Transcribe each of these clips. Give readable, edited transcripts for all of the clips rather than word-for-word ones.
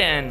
10,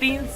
3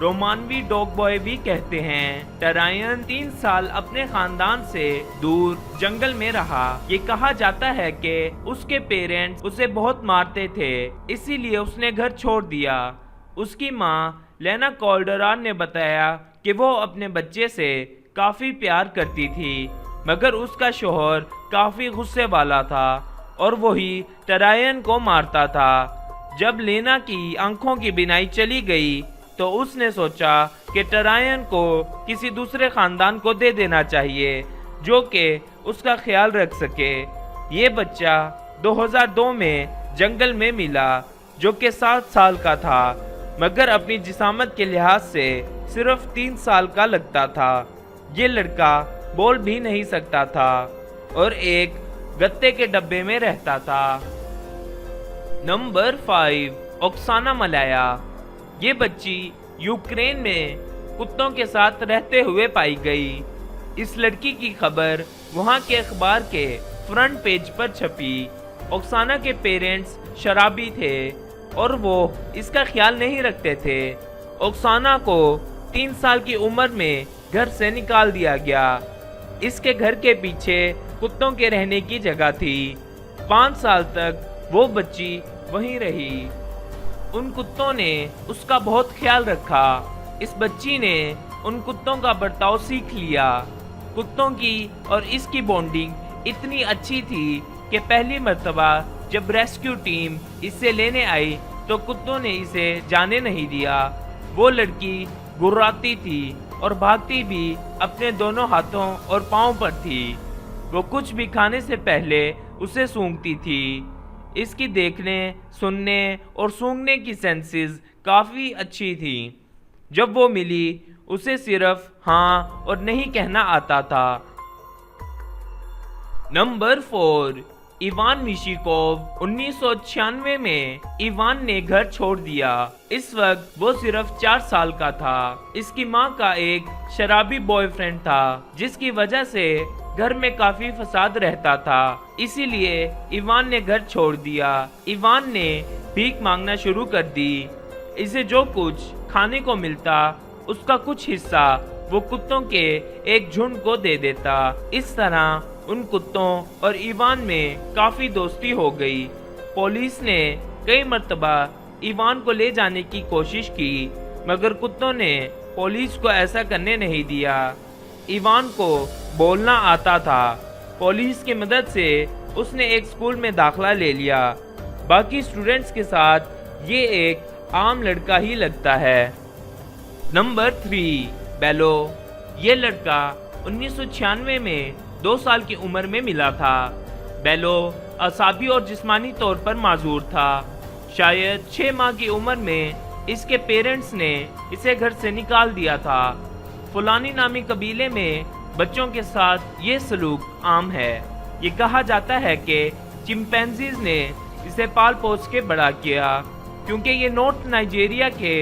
رومانوی dog boy بھی کہتے ہیں۔ ٹرائن 3 سال اپنے خاندان سے دور جنگل میں رہا۔ یہ کہا جاتا ہے کہ اس کے پیرنٹس اسے بہت مارتے تھے، اسی لیے اس نے گھر چھوڑ دیا۔ اس کی ماں لینا کالڈران نے بتایا کہ وہ اپنے بچے سے کافی پیار کرتی تھی، مگر اس کا شوہر کافی غصے والا تھا اور وہی ٹرائن کو مارتا تھا۔ جب لینا کی آنکھوں کی بینائی چلی گئی تو اس نے سوچا کہ ٹرائن کو کسی دوسرے خاندان کو دے دینا چاہیے جو کہ اس کا خیال رکھ سکے۔ یہ بچہ 2002 میں جنگل میں ملا جو کہ 7 سال کا تھا، مگر اپنی جسامت کے لحاظ سے صرف 3 سال کا لگتا تھا۔ یہ لڑکا بول بھی نہیں سکتا تھا اور ایک گتے کے ڈبے میں رہتا تھا۔ نمبر 5، اوکسانا ملایا۔ یہ بچی یوکرین میں کتوں کے ساتھ رہتے ہوئے پائی گئی۔ اس لڑکی کی خبر وہاں کے اخبار کے فرنٹ پیج پر چھپی۔ اوکسانا کے پیرنٹس شرابی تھے اور وہ اس کا خیال نہیں رکھتے تھے۔ اوکسانا کو 3 سال کی عمر میں گھر سے نکال دیا گیا۔ اس کے گھر کے پیچھے کتوں کے رہنے کی جگہ تھی۔ 5 سال تک وہ بچی وہیں رہی۔ ان کتوں نے اس کا بہت خیال رکھا۔ اس بچی نے ان کتوں کا برتاؤ سیکھ لیا۔ کتوں کی اور اس کی بونڈنگ اتنی اچھی تھی کہ پہلی مرتبہ جب ریسکیو ٹیم اسے لینے آئی تو کتوں نے اسے جانے نہیں دیا۔ وہ لڑکی گراتی تھی اور بھاگتی بھی اپنے دونوں ہاتھوں اور پاؤں پر تھی۔ وہ کچھ بھی کھانے سے پہلے اسے سونگھتی تھی۔ اس کی دیکھنے، سننے اور سونگھنے کی سینسز کافی اچھی تھی۔ جب وہ ملی اسے صرف ہاں اور نہیں کہنا آتا تھا۔ نمبر 4، ایوان میشیکوو۔ 1996 میں ایوان نے گھر چھوڑ دیا۔ اس وقت وہ صرف 4 سال کا تھا۔ اس کی ماں کا ایک شرابی بوائے فرینڈ تھا جس کی وجہ سے گھر میں کافی فساد رہتا تھا، اسی لیے ایوان نے گھر چھوڑ دیا۔ ایوان نے بھیک مانگنا شروع کر دی۔ اسے جو کچھ کھانے کو ملتا اس کا کچھ حصہ وہ کتوں کے ایک جھنڈ کو دے دیتا۔ اس طرح ان کتوں اور ایوان میں کافی دوستی ہو گئی۔ پولیس نے کئی مرتبہ ایوان کو لے جانے کی کوشش کی مگر کتوں نے پولیس کو ایسا کرنے نہیں دیا۔ ایوان کو بولنا آتا تھا۔ پولیس کی مدد سے اس نے ایک اسکول میں داخلہ لے لیا۔ باقی اسٹوڈنٹس کے ساتھ یہ ایک عام لڑکا ہی لگتا ہے۔ Number 3، below. یہ لڑکا 1996 میں 2 سال کی عمر میں ملا تھا۔ بیلو اعصابی اور جسمانی طور پر معذور تھا۔ شاید 6 ماہ کی عمر میں اس کے پیرنٹس نے اسے گھر سے نکال دیا تھا۔ فلانی نامی قبیلے میں بچوں کے ساتھ یہ سلوک عام ہے۔ یہ کہا جاتا ہے کہ چمپینزیز نے اسے پال پوس کے بڑا کیا کیونکہ یہ نارتھ نائجیریا کے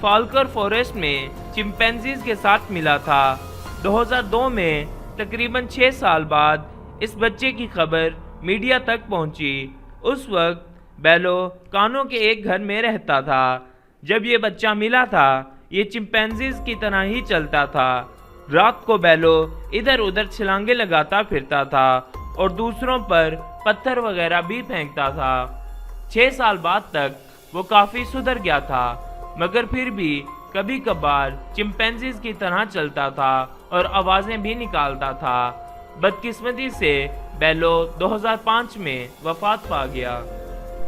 فالکر فارسٹ میں چمپینزیز کے ساتھ ملا تھا۔ 2002 میں تقریباً 6 سال بعد اس بچے کی خبر میڈیا تک پہنچی۔ اس وقت بیلو کانو کے ایک گھر میں رہتا تھا۔ جب یہ بچہ ملا تھا یہ چمپینزیز کی طرح ہی چلتا تھا۔ رات کو بیلو ادھر ادھر چھلانگے لگاتا پھرتا تھا اور دوسروں پر پتھر وغیرہ بھی پھینکتا تھا۔ 6 سال بعد تک وہ کافی سدھر گیا تھا مگر پھر بھی کبھی کبھار چمپینزیز کی طرح چلتا تھا اور آوازیں بھی نکالتا تھا۔ بدقسمتی سے بیلو 2005 میں وفات پا گیا۔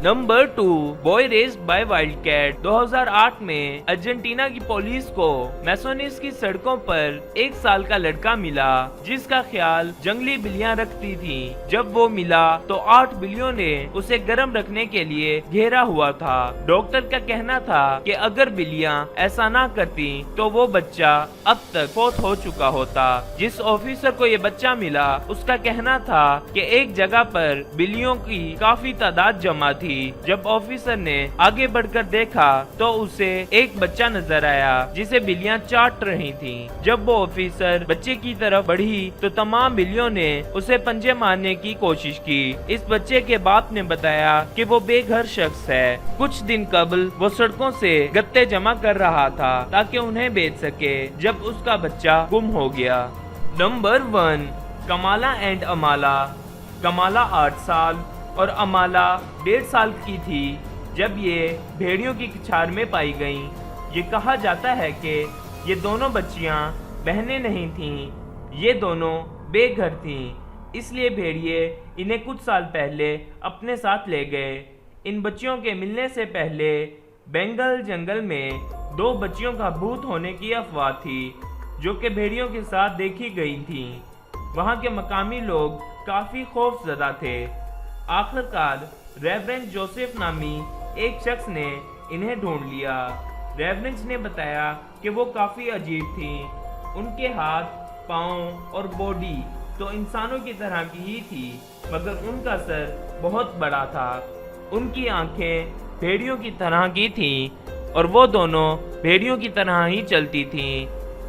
Number 2، boy raised by wild cat. 2008 میں ارجنٹینا کی پولیس کو میسونیس کی سڑکوں پر 1 سال کا لڑکا ملا جس کا خیال جنگلی بلیاں رکھتی تھیں۔ جب وہ ملا تو 8 بلیوں نے اسے گرم رکھنے کے لیے گھیرا ہوا تھا۔ ڈاکٹر کا کہنا تھا کہ اگر بلیاں ایسا نہ کرتی تو وہ بچہ اب تک فوت ہو چکا ہوتا۔ جس آفیسر کو یہ بچہ ملا اس کا کہنا تھا کہ ایک جگہ پر بلیوں کی کافی تعداد جمع تھی تھی جب آفیسر نے آگے بڑھ کر دیکھا تو اسے ایک بچہ نظر آیا جسے بلیاں چاٹ رہی تھیں۔ جب وہ آفیسر بچے کی طرف بڑھی تو تمام بلیوں نے اسے پنجے مارنے کی کوشش کی۔ اس بچے کے باپ نے بتایا کہ وہ بے گھر شخص ہے۔ کچھ دن قبل وہ سڑکوں سے گتے جمع کر رہا تھا تاکہ انہیں بیچ سکے جب اس کا بچہ گم ہو گیا۔ Number 1، Kamala and امالا۔ کمالا 8 سال اور امالا 1.5 سال کی تھی جب یہ بھیڑیوں کی کچھار میں پائی گئیں۔ یہ کہا جاتا ہے کہ یہ دونوں بچیاں بہنیں نہیں تھیں، یہ دونوں بے گھر تھیں، اس لیے بھیڑیے انہیں کچھ سال پہلے اپنے ساتھ لے گئے۔ ان بچیوں کے ملنے سے پہلے بنگال جنگل میں 2 بچیوں کا بھوت ہونے کی افواہ تھی جو کہ بھیڑیوں کے ساتھ دیکھی گئی تھیں۔ وہاں کے مقامی لوگ کافی خوف زدہ تھے۔ آخرکار ریورنڈ جوزف نامی ایک شخص نے انہیں ڈھونڈ لیا۔ ریورنڈ نے بتایا کہ وہ کافی عجیب تھیں۔ ان کے ہاتھ، پاؤں اور باڈی تو انسانوں کی طرح کی ہی تھی مگر ان کا سر بہت بڑا تھا۔ ان کی آنکھیں بھیڑیوں کی طرح کی تھیں اور وہ دونوں بھیڑیوں کی طرح ہی چلتی تھیں۔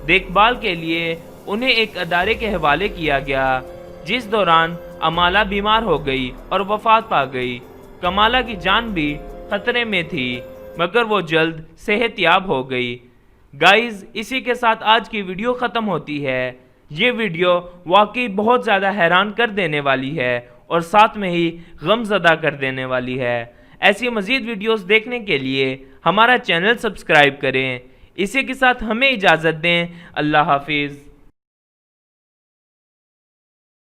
دیکھ بھال کے لیے انہیں ایک ادارے کے حوالے کیا گیا جس دوران امالا بیمار ہو گئی اور وفات پا گئی۔ کمالا کی جان بھی خطرے میں تھی مگر وہ جلد صحت یاب ہو گئی۔ گائز، اسی کے ساتھ آج کی ویڈیو ختم ہوتی ہے۔ یہ ویڈیو واقعی بہت زیادہ حیران کر دینے والی ہے اور ساتھ میں ہی غم زدہ کر دینے والی ہے۔ ایسی مزید ویڈیوز دیکھنے کے لیے ہمارا چینل سبسکرائب کریں۔ اسی کے ساتھ ہمیں اجازت دیں۔ اللہ حافظ۔